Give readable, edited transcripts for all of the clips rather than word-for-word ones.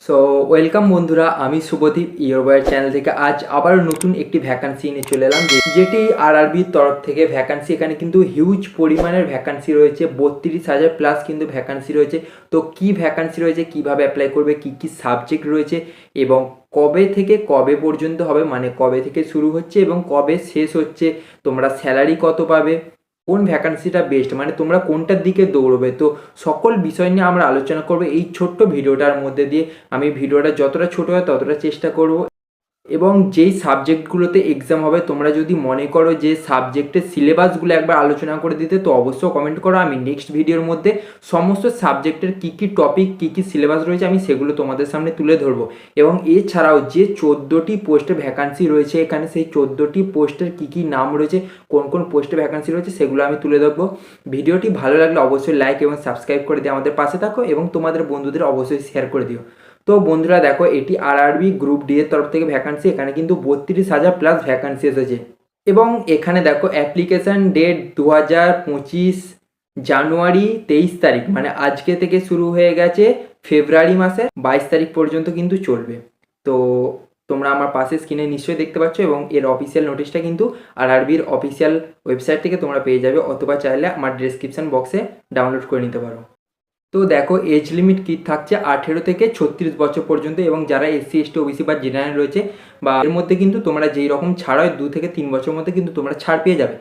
So welcome বন্ধুরা, আমি Subhadip ইয়োরবয়ের channel থেকে আজ আবারও নতুন একটি ভ্যাকান্সি নিয়ে চলে এলাম, যেটি আরআরবির তরফ থেকে ভ্যাকান্সি। এখানে কিন্তু হিউজ পরিমাণের ভ্যাকান্সি রয়েছে, 32,000 প্লাস কিন্তু ভ্যাকান্সি রয়েছে। তো কি ভ্যাকান্সি রয়েছে, কিভাবে অ্যাপ্লাই করবে, কি কি সাবজেক্ট রয়েছে এবং কবে থেকে কবে পর্যন্ত হবে, মানে কবে থেকে শুরু হচ্ছে এবং কবে শেষ হচ্ছে, তোমরা স্যালারি কত পাবে, কোন ভ্যাকান্সিটা বেস্ট, মানে তোমরা কোনটার দিকে দৌড়বে, তো সকল বিষয় নিয়ে আমরা আলোচনা করবো এই ছোট্ট ভিডিওটার মধ্যে দিয়ে। আমি ভিডিওটা যতটা ছোট হয় ততটা চেষ্টা করব। এবং যেই সাবজেক্টগুলোতে এক্সাম হবে, তোমরা যদি মনে করো যে সাবজেক্টের সিলেবাসগুলো একবার আলোচনা করে দিতে, তো অবশ্যই কমেন্ট করো। আমি নেক্সট ভিডিওর মধ্যে সমস্ত সাবজেক্টের কী কী টপিক, কী কী সিলেবাস রয়েছে, আমি সেগুলো তোমাদের সামনে তুলে ধরবো। এবং এছাড়াও যে 14টি পোস্টে ভ্যাকান্সি রয়েছে এখানে, সেই 14টি পোস্টের কী কী নাম রয়েছে, কোন কোন পোস্টে ভ্যাকান্সি রয়েছে, সেগুলো আমি তুলে ধরবো। ভিডিওটি ভালো লাগলে অবশ্যই লাইক এবং সাবস্ক্রাইব করে দিয়ে আমাদের পাশে থাকো এবং তোমাদের বন্ধুদের অবশ্যই শেয়ার করে দিও। তো বন্ধুরা দেখো, এটি আরআরবি গ্রুপ ডি এর তরফ থেকে ভ্যাকান্সি। এখানে কিন্তু 32,000 প্লাস ভ্যাকান্সি এসেছে। এবং এখানে দেখো অ্যাপ্লিকেশান ডেট 2025 জানুয়ারি 23 তারিখ, মানে আজকে থেকে শুরু হয়ে গেছে, ফেব্রুয়ারি মাসের 22 তারিখ পর্যন্ত কিন্তু চলবে। তো তোমরা আমার পাশে স্ক্রিনে নিশ্চয়ই দেখতে পাচ্ছ এবং এর অফিসিয়াল নোটিশটা কিন্তু আরআরবির অফিসিয়াল ওয়েবসাইট থেকে তোমরা পেয়ে যাবে, অথবা চাইলে আমার ডেসক্রিপশন বক্সে ডাউনলোড করে নিতে পারো। তো দেখো এজ লিমিট কি থাকছে, 18 থেকে 36 বছর পর্যন্ত। এবং যারা এসসি এসটি ওবিসি বা জেনারেল রয়েছে বা এর মধ্যে কিন্তু তোমরা যেই রকম ছাড় হয় 2 থেকে 3 বছরের মধ্যে কিন্তু তোমরা ছাড় পেয়ে যাবে।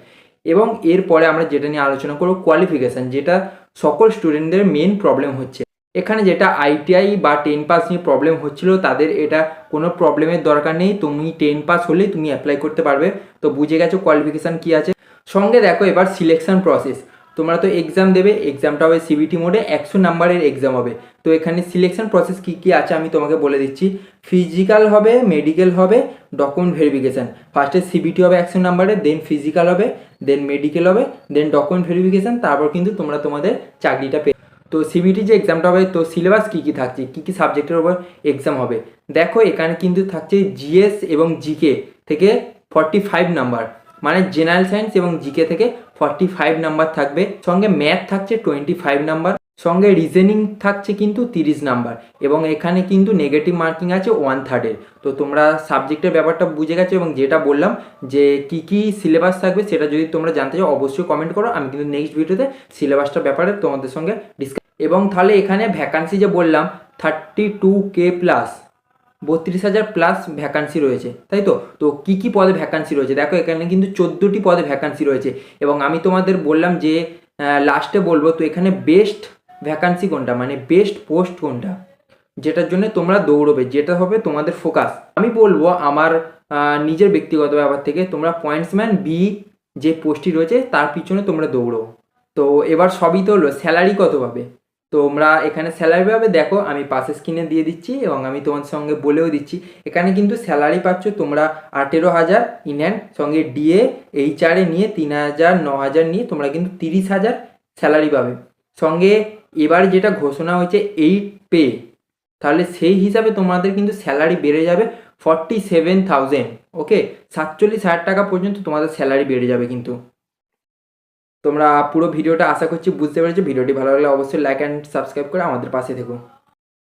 এবং এরপরে আমরা যেটা নিয়ে আলোচনা করবো, কোয়ালিফিকেশান, যেটা সকল স্টুডেন্টদের মেন প্রবলেম হচ্ছে। এখানে যেটা আইটিআই বা 10 পাস নিয়ে প্রবলেম হচ্ছিল, তাদের এটা কোনো প্রবলেমের দরকার নেই। তুমি 10 পাস হলেই তুমি অ্যাপ্লাই করতে পারবে। তো বুঝে গেছো কোয়ালিফিকেশান কী আছে। সঙ্গে দেখো এবার সিলেকশন প্রসেস। তোমরা তো এক্সাম দেবে, এক্সামটা হবে সিবিটি মোডে, 100 নাম্বারের এক্সাম হবে। তো এখানে সিলেকশন প্রসেস কী কী আছে আমি তোমাকে বলে দিচ্ছি। ফিজিক্যাল হবে, মেডিকেল হবে, ডকুমেন্ট ভেরিফিকেশান। ফার্স্টে সিবিটি হবে 100 নাম্বারের, দেন ফিজিক্যাল হবে, দেন মেডিকেল হবে, দেন ডকুমেন্ট ভেরিফিকেশান। তারপর কিন্তু তোমরা তোমাদের চাকরিটা পেয়ে। তো সিবিটি যে এক্সামটা হবে, তো সিলেবাস কী কী থাকছে, কী কী সাবজেক্টের উপর এক্সাম হবে দেখো। এখানে কিন্তু থাকছে জিএস এবং জিকে থেকে 45 নাম্বার, মানে জেনারেল সায়েন্স এবং জিকে থেকে 45 নাম্বার থাকবে। সঙ্গে ম্যাথ থাকছে 25 নাম্বার, সঙ্গে রিজনিং থাকছে কিন্তু 30 নাম্বার। এবং এখানে কিন্তু নেগেটিভ মার্কিং আছে 1/3। তো তোমরা সাবজেক্টের ব্যাপারটা বুঝে গেছো। এবং যেটা বললাম যে কি কি সিলেবাস থাকবে, সেটা যদি তোমরা জানতে চাও অবশ্যই কমেন্ট করো। আমি কিন্তু নেক্সট ভিডিওতে সিলেবাসটার ব্যাপারে তোমাদের সঙ্গে ডিসকাস। এবং তাহলে এখানে ভ্যাকান্সি যে বললাম 32K প্লাস, 32,000 প্লাস ভ্যাকান্সি রয়েছে, তাই তো। তো কী কী পদে ভ্যাকান্সি রয়েছে দেখো, এখানে কিন্তু 14টি পদে ভ্যাকান্সি রয়েছে। এবং আমি তোমাদের বললাম যে লাস্টে বলবো, তো এখানে বেস্ট ভ্যাকান্সি কোনটা, মানে বেস্ট পোস্ট কোনটা, যেটার জন্য তোমরা দৌড়বে, যেটা হবে তোমাদের ফোকাস। আমি বলবো আমার নিজের ব্যক্তিগত ব্যাপার থেকে, তোমরা পয়েন্টসম্যান বি যে পোস্টটি রয়েছে তার পিছনে তোমরা দৌড়ো। তো এবার সবই তো হলো, স্যালারি কত পাবে তোমরা এখানে। স্যালারি পাবে দেখো, আমি পাশে স্ক্রিনে দিয়ে দিচ্ছি এবং আমি তোমার সঙ্গে বলেও দিচ্ছি। এখানে কিন্তু স্যালারি পাচ্ছ তোমরা 18,000 ইন হ্যান্ড, সঙ্গে ডিএ এইচআরএ নিয়ে 3,000 9,000 নিয়ে তোমরা কিন্তু 30,000 স্যালারি পাবে। সঙ্গে এবার যেটা ঘোষণা হয়েছে 8 পে, তাহলে সেই হিসাবে তোমাদের কিন্তু স্যালারি বেড়ে যাবে 47,000। ওকে, 47,000 টাকা পর্যন্ত তোমাদের স্যালারি বেড়ে যাবে কিন্তু। তোমরা পুরো ভিডিওটা আশা করছি বুঝতে পেরেছো। ভিডিওটি ভালো লাগলে অবশ্যই লাইক অ্যান্ড সাবস্ক্রাইব করে আমাদের পাশে থেকো।